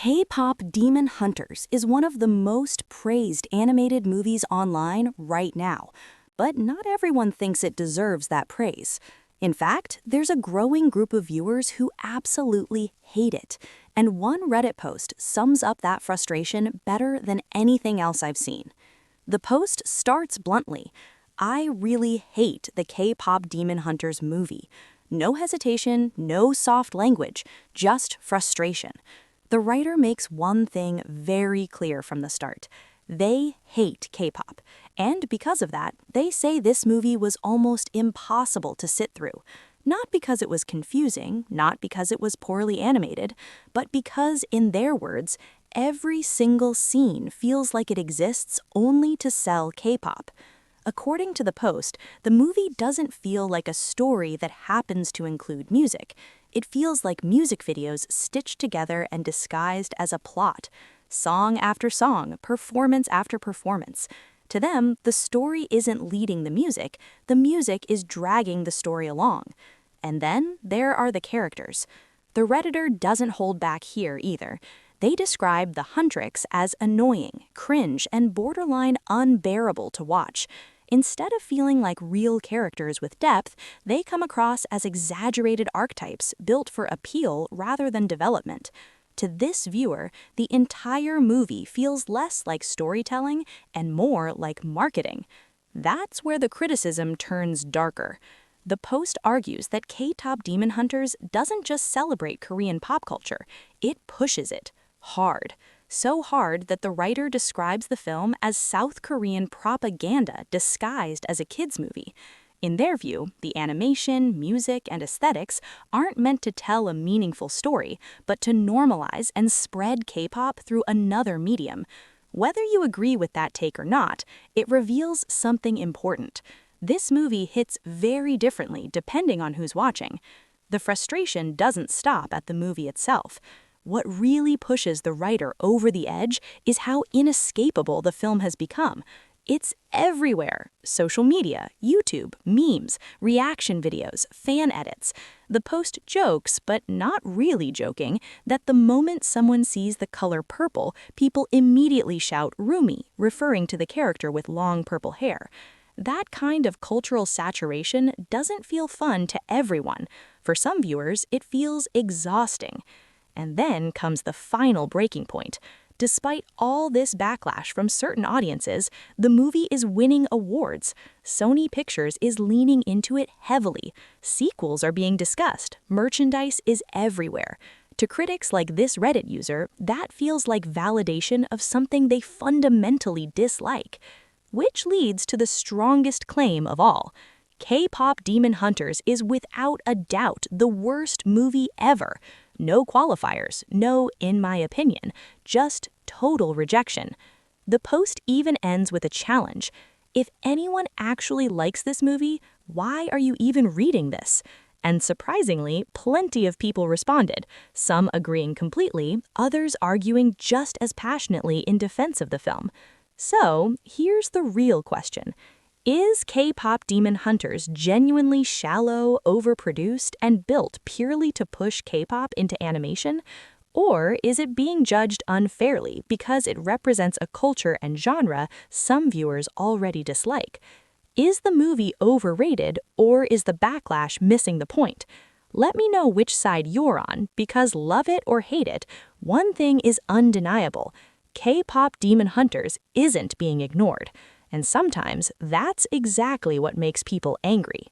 K-pop Demon Hunters is one of the most praised animated movies online right now, but not everyone thinks it deserves that praise. In fact, there's a growing group of viewers who absolutely hate it, and one Reddit post sums up that frustration better than anything else I've seen. The post starts bluntly, "I really hate the K-pop Demon Hunters movie." No hesitation, no soft language, just frustration. The writer makes one thing very clear from the start. They hate K-pop, and because of that, they say this movie was almost impossible to sit through. Not because it was confusing, not because it was poorly animated, but because, in their words, every single scene feels like it exists only to sell K-pop. According to the post, the movie doesn't feel like a story that happens to include music. It feels like music videos stitched together and disguised as a plot. Song after song, performance after performance. To them, the story isn't leading the music is dragging the story along. And then there are the characters. The Redditor doesn't hold back here either. They describe the Huntrix as annoying, cringe, and borderline unbearable to watch. Instead of feeling like real characters with depth, they come across as exaggerated archetypes built for appeal rather than development. To this viewer, the entire movie feels less like storytelling and more like marketing. That's where the criticism turns darker. The post argues that K-pop Demon Hunters doesn't just celebrate Korean pop culture, it pushes it hard. So hard that the writer describes the film as South Korean propaganda disguised as a kids' movie. In their view, the animation, music, and aesthetics aren't meant to tell a meaningful story, but to normalize and spread K-pop through another medium. Whether you agree with that take or not, it reveals something important. This movie hits very differently depending on who's watching. The frustration doesn't stop at the movie itself. What really pushes the writer over the edge is how inescapable the film has become. It's everywhere. Social media, YouTube, memes, reaction videos, fan edits. The post jokes, but not really joking, that the moment someone sees the color purple, people immediately shout "Rumi," referring to the character with long purple hair. That kind of cultural saturation doesn't feel fun to everyone. For some viewers, it feels exhausting. And then comes the final breaking point. Despite all this backlash from certain audiences, the movie is winning awards. Sony Pictures is leaning into it heavily. Sequels are being discussed. Merchandise is everywhere. To critics like this Reddit user, that feels like validation of something they fundamentally dislike. Which leads to the strongest claim of all. K-pop Demon Hunters is without a doubt the worst movie ever. No qualifiers, no "in my opinion," just total rejection. The post even ends with a challenge. If anyone actually likes this movie, why are you even reading this? And surprisingly, plenty of people responded, some agreeing completely, others arguing just as passionately in defense of the film. So, here's the real question. Is K-pop Demon Hunters genuinely shallow, overproduced, and built purely to push K-pop into animation? Or is it being judged unfairly because it represents a culture and genre some viewers already dislike? Is the movie overrated, or is the backlash missing the point? Let me know which side you're on, because love it or hate it, one thing is undeniable. K-pop Demon Hunters isn't being ignored. And sometimes that's exactly what makes people angry.